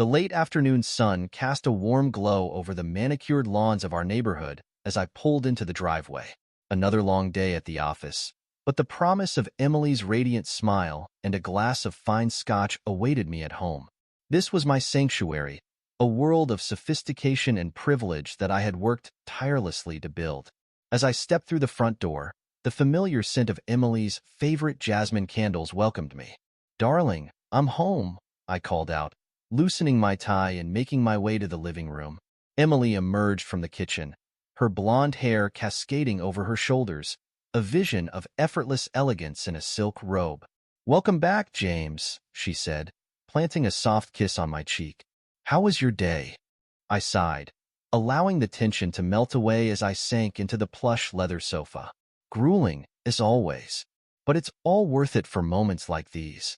The late afternoon sun cast a warm glow over the manicured lawns of our neighborhood as I pulled into the driveway. Another long day at the office, but the promise of Emily's radiant smile and a glass of fine scotch awaited me at home. This was my sanctuary, a world of sophistication and privilege that I had worked tirelessly to build. As I stepped through the front door, the familiar scent of Emily's favorite jasmine candles welcomed me. "Darling, I'm home," I called out, loosening my tie and making my way to the living room. Emily emerged from the kitchen, her blonde hair cascading over her shoulders, a vision of effortless elegance in a silk robe. "Welcome back, James," she said, planting a soft kiss on my cheek. "How was your day?" I sighed, allowing the tension to melt away as I sank into the plush leather sofa. "Grueling, as always. But it's all worth it for moments like these."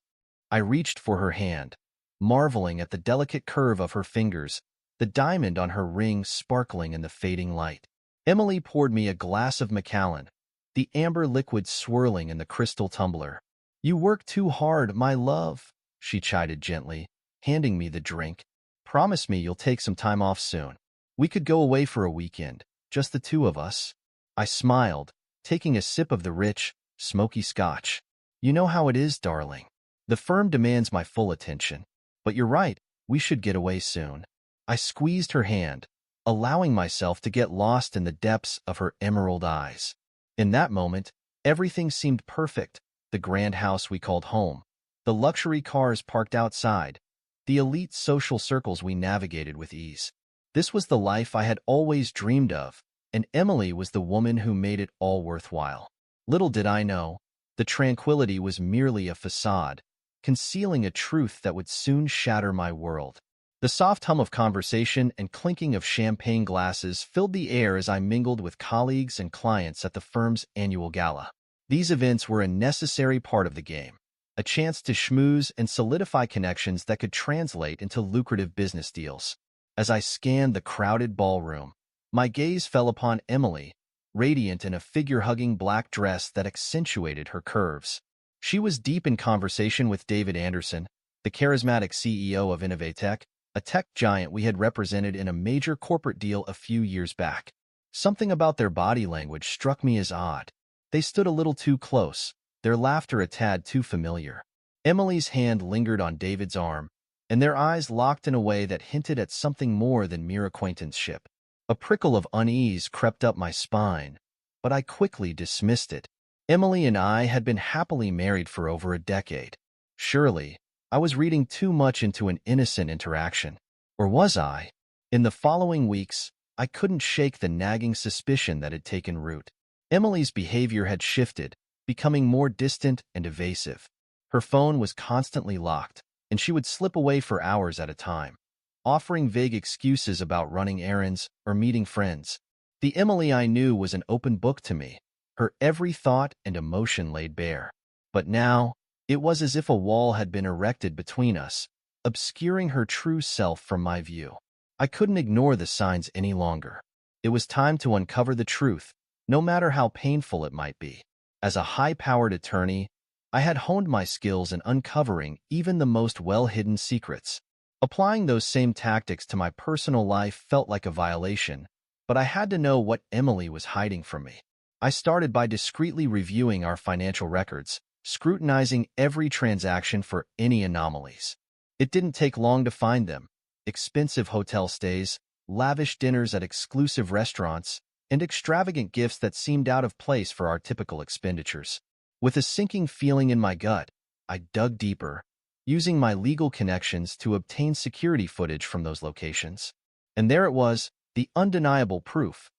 I reached for her hand, marveling at the delicate curve of her fingers, the diamond on her ring sparkling in the fading light. Emily poured me a glass of Macallan, the amber liquid swirling in the crystal tumbler. "You work too hard, my love," she chided gently, handing me the drink. "Promise me you'll take some time off soon. We could go away for a weekend, just the two of us." I smiled, taking a sip of the rich, smoky scotch. "You know how it is, darling. The firm demands my full attention. But you're right, we should get away soon." I squeezed her hand, allowing myself to get lost in the depths of her emerald eyes. In that moment, everything seemed perfect: the grand house we called home, the luxury cars parked outside, the elite social circles we navigated with ease. This was the life I had always dreamed of, and Emily was the woman who made it all worthwhile. Little did I know, the tranquility was merely a facade, concealing a truth that would soon shatter my world. The soft hum of conversation and clinking of champagne glasses filled the air as I mingled with colleagues and clients at the firm's annual gala. These events were a necessary part of the game, a chance to schmooze and solidify connections that could translate into lucrative business deals. As I scanned the crowded ballroom, my gaze fell upon Emily, radiant in a figure-hugging black dress that accentuated her curves. She was deep in conversation with David Anderson, the charismatic CEO of Innovatech, a tech giant we had represented in a major corporate deal a few years back. Something about their body language struck me as odd. They stood a little too close, their laughter a tad too familiar. Emily's hand lingered on David's arm, and their eyes locked in a way that hinted at something more than mere acquaintanceship. A prickle of unease crept up my spine, but I quickly dismissed it. Emily and I had been happily married for over a decade. Surely, I was reading too much into an innocent interaction. Or was I? In the following weeks, I couldn't shake the nagging suspicion that had taken root. Emily's behavior had shifted, becoming more distant and evasive. Her phone was constantly locked, and she would slip away for hours at a time, offering vague excuses about running errands or meeting friends. The Emily I knew was an open book to me, her every thought and emotion laid bare. But now, it was as if a wall had been erected between us, obscuring her true self from my view. I couldn't ignore the signs any longer. It was time to uncover the truth, no matter how painful it might be. As a high-powered attorney, I had honed my skills in uncovering even the most well-hidden secrets. Applying those same tactics to my personal life felt like a violation, but I had to know what Emily was hiding from me. I started by discreetly reviewing our financial records, scrutinizing every transaction for any anomalies. It didn't take long to find them: expensive hotel stays, lavish dinners at exclusive restaurants, and extravagant gifts that seemed out of place for our typical expenditures. With a sinking feeling in my gut, I dug deeper, using my legal connections to obtain security footage from those locations. And there it was, the undeniable proof: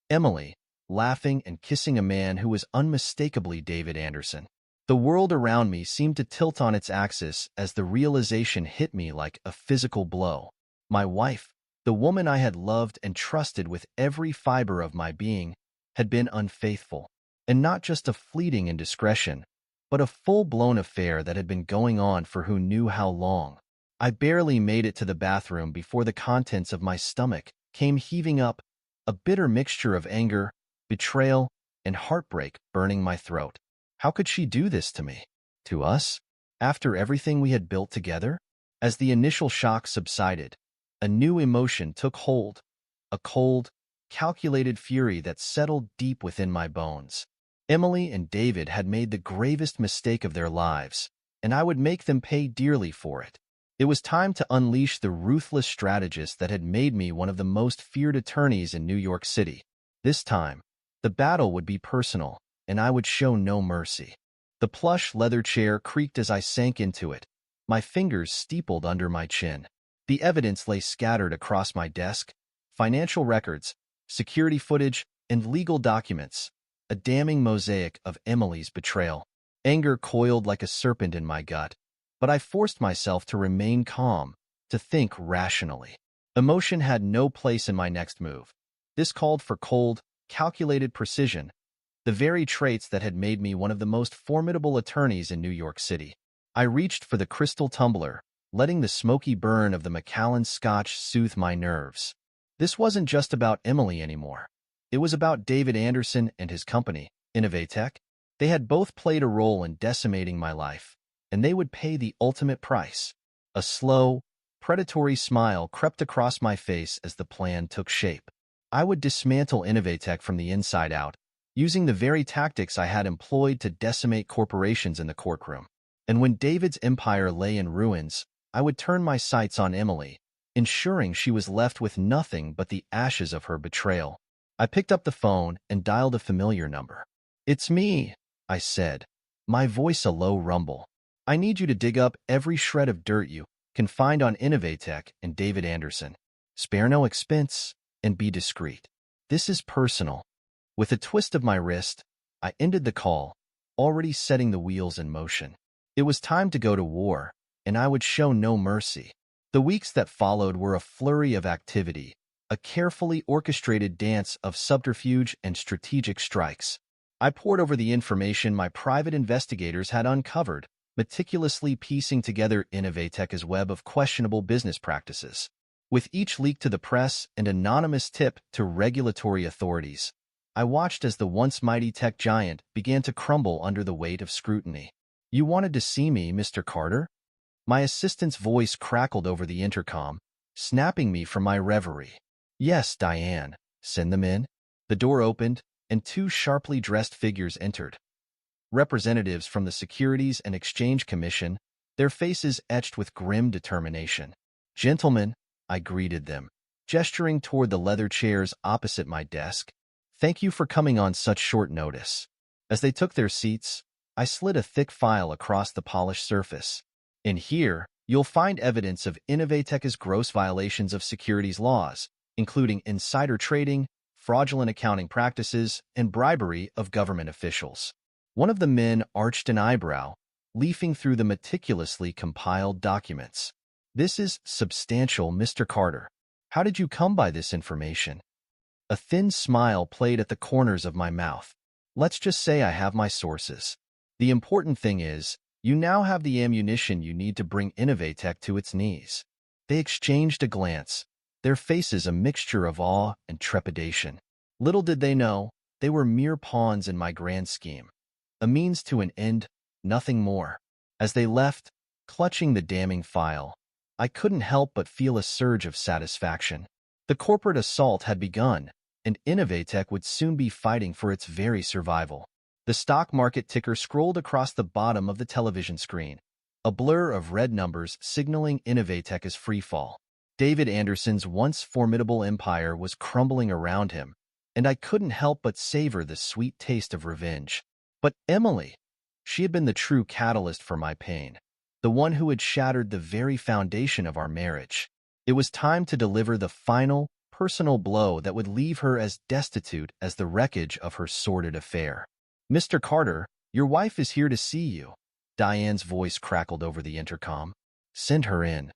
Emily, laughing and kissing a man who was unmistakably David Anderson. The world around me seemed to tilt on its axis as the realization hit me like a physical blow. My wife, the woman I had loved and trusted with every fiber of my being, had been unfaithful. And not just a fleeting indiscretion, but a full-blown affair that had been going on for who knew how long. I barely made it to the bathroom before the contents of my stomach came heaving up, a bitter mixture of anger, betrayal, and heartbreak burning my throat. How could she do this to me? To us? After everything we had built together? As the initial shock subsided, a new emotion took hold, a cold, calculated fury that settled deep within my bones. Emily and David had made the gravest mistake of their lives, and I would make them pay dearly for it. It was time to unleash the ruthless strategist that had made me one of the most feared attorneys in New York City. This time, the battle would be personal, and I would show no mercy. The plush leather chair creaked as I sank into it, my fingers steepled under my chin. The evidence lay scattered across my desk: financial records, security footage, and legal documents, a damning mosaic of Emily's betrayal. Anger coiled like a serpent in my gut, but I forced myself to remain calm, to think rationally. Emotion had no place in my next move. This called for cold, calculated precision, the very traits that had made me one of the most formidable attorneys in New York City. I reached for the crystal tumbler, letting the smoky burn of the Macallan Scotch soothe my nerves. This wasn't just about Emily anymore. It was about David Anderson and his company, Innovatech. They had both played a role in decimating my life, and they would pay the ultimate price. A slow, predatory smile crept across my face as the plan took shape. I would dismantle Innovatech from the inside out, using the very tactics I had employed to decimate corporations in the courtroom. And when David's empire lay in ruins, I would turn my sights on Emily, ensuring she was left with nothing but the ashes of her betrayal. I picked up the phone and dialed a familiar number. "It's me," I said, my voice a low rumble. "I need you to dig up every shred of dirt you can find on Innovatech and David Anderson. Spare no expense, and be discreet. This is personal." With a twist of my wrist, I ended the call, already setting the wheels in motion. It was time to go to war, and I would show no mercy. The weeks that followed were a flurry of activity, a carefully orchestrated dance of subterfuge and strategic strikes. I pored over the information my private investigators had uncovered, meticulously piecing together Innovatech's web of questionable business practices. With each leak to the press and anonymous tip to regulatory authorities, I watched as the once mighty tech giant began to crumble under the weight of scrutiny. "You wanted to see me, Mr. Carter?" My assistant's voice crackled over the intercom, snapping me from my reverie. "Yes, Diane. Send them in." The door opened, and two sharply dressed figures entered. Representatives from the Securities and Exchange Commission, their faces etched with grim determination. "Gentlemen," I greeted them, gesturing toward the leather chairs opposite my desk, "thank you for coming on such short notice." As they took their seats, I slid a thick file across the polished surface. "In here, you'll find evidence of Innovatech's gross violations of securities laws, including insider trading, fraudulent accounting practices, and bribery of government officials." One of the men arched an eyebrow, leafing through the meticulously compiled documents. "This is substantial, Mr. Carter. How did you come by this information?" A thin smile played at the corners of my mouth. "Let's just say I have my sources. The important thing is, you now have the ammunition you need to bring Innovatech to its knees." They exchanged a glance, their faces a mixture of awe and trepidation. Little did they know, they were mere pawns in my grand scheme. A means to an end, nothing more. As they left, clutching the damning file, I couldn't help but feel a surge of satisfaction. The corporate assault had begun, and Innovatech would soon be fighting for its very survival. The stock market ticker scrolled across the bottom of the television screen, a blur of red numbers signaling Innovatech's freefall. David Anderson's once formidable empire was crumbling around him, and I couldn't help but savor the sweet taste of revenge. But Emily, she had been the true catalyst for my pain, the one who had shattered the very foundation of our marriage. It was time to deliver the final, personal blow that would leave her as destitute as the wreckage of her sordid affair. "Mr. Carter, your wife is here to see you." Diane's voice crackled over the intercom. "Send her in."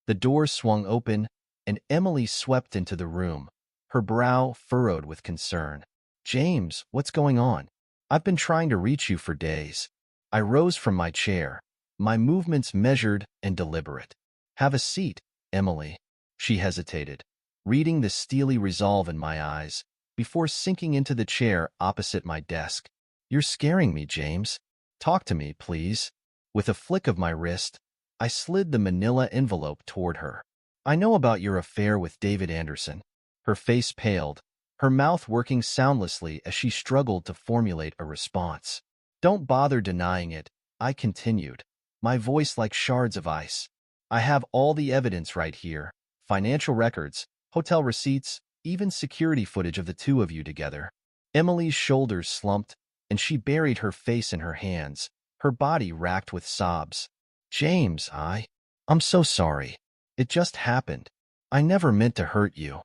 The door swung open, and Emily swept into the room, her brow furrowed with concern. "James, what's going on? I've been trying to reach you for days." I rose from my chair, my movements measured and deliberate. "Have a seat, Emily." She hesitated, reading the steely resolve in my eyes, before sinking into the chair opposite my desk. "You're scaring me, James. Talk to me, please." With a flick of my wrist, I slid the manila envelope toward her. I know about your affair with David Anderson. Her face paled, her mouth working soundlessly as she struggled to formulate a response. Don't bother denying it, I continued, my voice like shards of ice. I have all the evidence right here. Financial records, hotel receipts, even security footage of the two of you together. Emily's shoulders slumped, and she buried her face in her hands, her body racked with sobs. James, I'm so sorry. It just happened. I never meant to hurt you.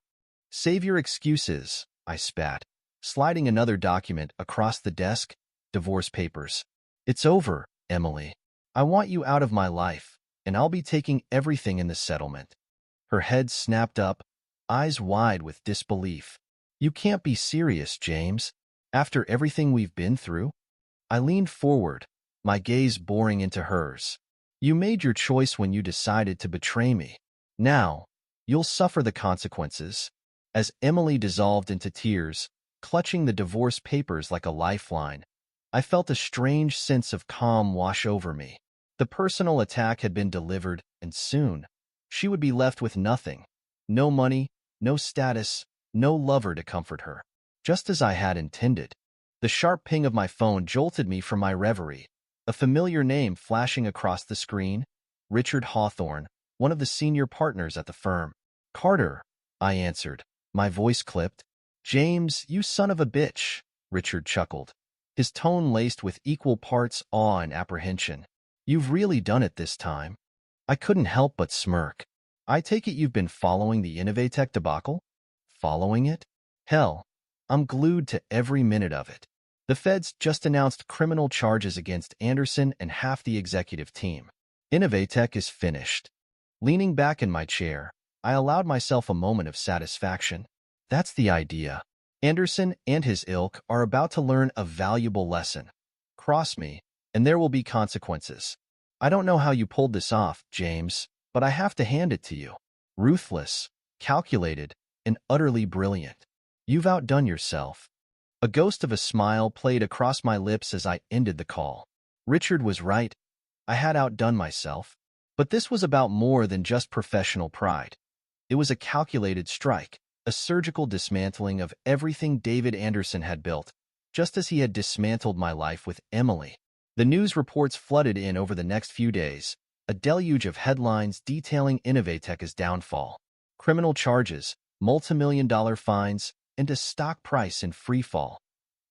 Save your excuses, I spat, sliding another document across the desk. Divorce papers. It's over, Emily. I want you out of my life, and I'll be taking everything in the settlement. Her head snapped up, eyes wide with disbelief. You can't be serious, James. After everything we've been through? I leaned forward, my gaze boring into hers. You made your choice when you decided to betray me. Now, you'll suffer the consequences. As Emily dissolved into tears, clutching the divorce papers like a lifeline, I felt a strange sense of calm wash over me. The personal attack had been delivered, and soon, she would be left with nothing. No money, no status, no lover to comfort her. Just as I had intended. The sharp ping of my phone jolted me from my reverie. A familiar name flashing across the screen. Richard Hawthorne, one of the senior partners at the firm. Carter, I answered, my voice clipped. James, you son of a bitch, Richard chuckled, his tone laced with equal parts awe and apprehension. You've really done it this time. I couldn't help but smirk. I take it you've been following the Innovatech debacle? Following it? Hell, I'm glued to every minute of it. The feds just announced criminal charges against Anderson and half the executive team. Innovatech is finished. Leaning back in my chair, I allowed myself a moment of satisfaction. That's the idea. Anderson and his ilk are about to learn a valuable lesson. Cross me, and there will be consequences. I don't know how you pulled this off, James, but I have to hand it to you. Ruthless, calculated, and utterly brilliant. You've outdone yourself. A ghost of a smile played across my lips as I ended the call. Richard was right. I had outdone myself. But this was about more than just professional pride. It was a calculated strike, a surgical dismantling of everything David Anderson had built, just as he had dismantled my life with Emily. The news reports flooded in over the next few days, a deluge of headlines detailing Innovatech's downfall. Criminal charges, multi-million-dollar fines, and a stock price in freefall.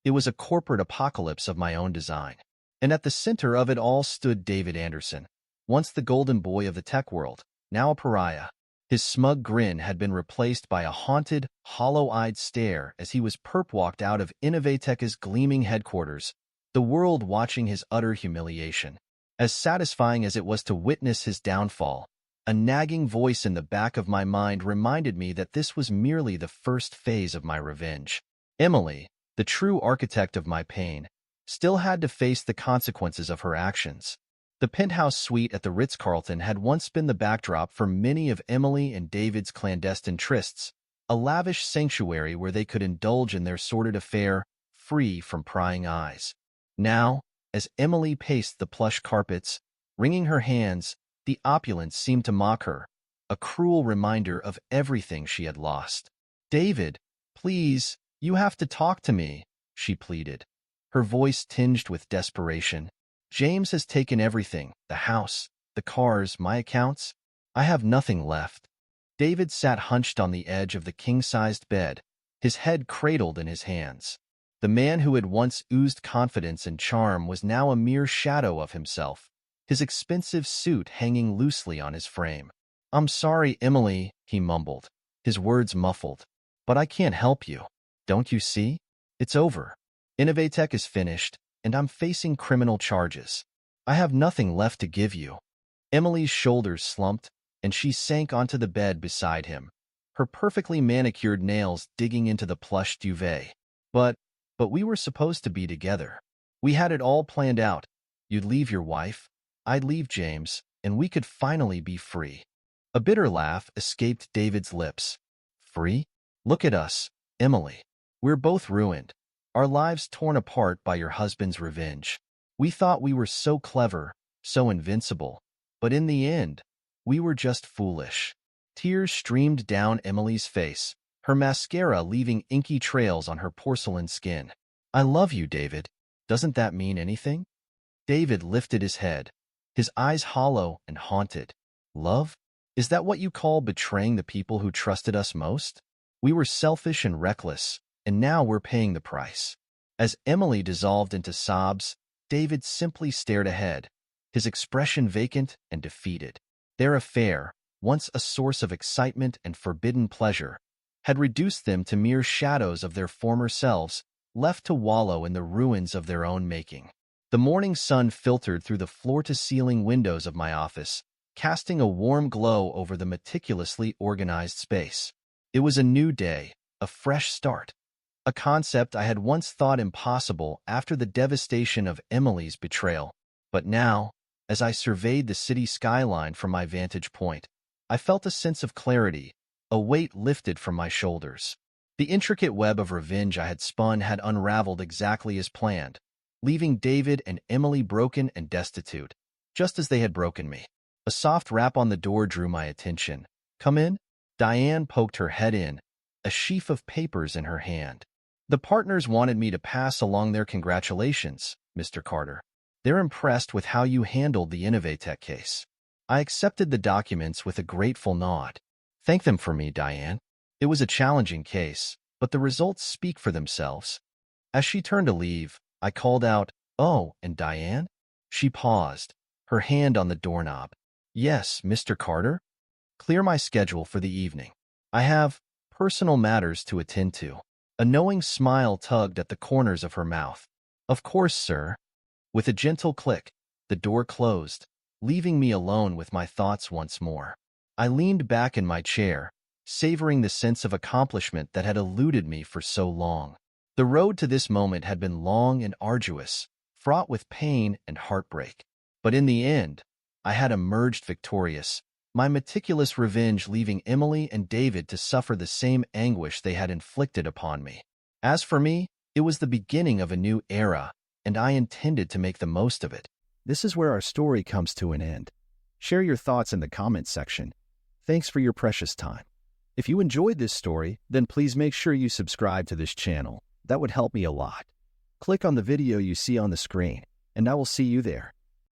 It was a corporate apocalypse of my own design. And at the center of it all stood David Anderson, once the golden boy of the tech world, now a pariah. His smug grin had been replaced by a haunted, hollow-eyed stare as he was perp-walked out of Innovatech's gleaming headquarters, the world watching his utter humiliation. As satisfying as it was to witness his downfall, a nagging voice in the back of my mind reminded me that this was merely the first phase of my revenge. Emily, the true architect of my pain, still had to face the consequences of her actions. The penthouse suite at the Ritz-Carlton had once been the backdrop for many of Emily and David's clandestine trysts, a lavish sanctuary where they could indulge in their sordid affair, free from prying eyes. Now, as Emily paced the plush carpets, wringing her hands, the opulence seemed to mock her, a cruel reminder of everything she had lost. David, please, you have to talk to me, she pleaded, her voice tinged with desperation. James has taken everything, the house, the cars, my accounts. I have nothing left. David sat hunched on the edge of the king-sized bed, his head cradled in his hands. The man who had once oozed confidence and charm was now a mere shadow of himself, his expensive suit hanging loosely on his frame. I'm sorry, Emily, he mumbled, his words muffled, but I can't help you. Don't you see? It's over. Innovatech is finished, and I'm facing criminal charges. I have nothing left to give you. Emily's shoulders slumped, and she sank onto the bed beside him, her perfectly manicured nails digging into the plush duvet. But we were supposed to be together. We had it all planned out. You'd leave your wife, I'd leave James, and we could finally be free. A bitter laugh escaped David's lips. Free? Look at us, Emily. We're both ruined. Our lives torn apart by your husband's revenge. We thought we were so clever, so invincible. But in the end, we were just foolish. Tears streamed down Emily's face, her mascara leaving inky trails on her porcelain skin. I love you, David. Doesn't that mean anything? David lifted his head, his eyes hollow and haunted. Love? Is that what you call betraying the people who trusted us most? We were selfish and reckless, and now we're paying the price. As Emily dissolved into sobs, David simply stared ahead, his expression vacant and defeated. Their affair, once a source of excitement and forbidden pleasure, had reduced them to mere shadows of their former selves, left to wallow in the ruins of their own making. The morning sun filtered through the floor-to-ceiling windows of my office, casting a warm glow over the meticulously organized space. It was a new day, a fresh start. A concept I had once thought impossible after the devastation of Emily's betrayal. But now, as I surveyed the city skyline from my vantage point, I felt a sense of clarity, a weight lifted from my shoulders. The intricate web of revenge I had spun had unraveled exactly as planned, leaving David and Emily broken and destitute, just as they had broken me. A soft rap on the door drew my attention. Come in? Diane poked her head in, a sheaf of papers in her hand. The partners wanted me to pass along their congratulations, Mr. Carter. They're impressed with how you handled the Innovatech case. I accepted the documents with a grateful nod. Thank them for me, Diane. It was a challenging case, but the results speak for themselves. As she turned to leave, I called out, "Oh, and Diane?" She paused, her hand on the doorknob. "Yes, Mr. Carter? Clear my schedule for the evening. I have personal matters to attend to." A knowing smile tugged at the corners of her mouth. "Of course, sir." With a gentle click, the door closed, leaving me alone with my thoughts once more. I leaned back in my chair, savoring the sense of accomplishment that had eluded me for so long. The road to this moment had been long and arduous, fraught with pain and heartbreak. But in the end, I had emerged victorious, my meticulous revenge leaving Emily and David to suffer the same anguish they had inflicted upon me. As for me, it was the beginning of a new era, and I intended to make the most of it. This is where our story comes to an end. Share your thoughts in the comments section. Thanks for your precious time. If you enjoyed this story, then please make sure you subscribe to this channel. That would help me a lot. Click on the video you see on the screen, and I will see you there.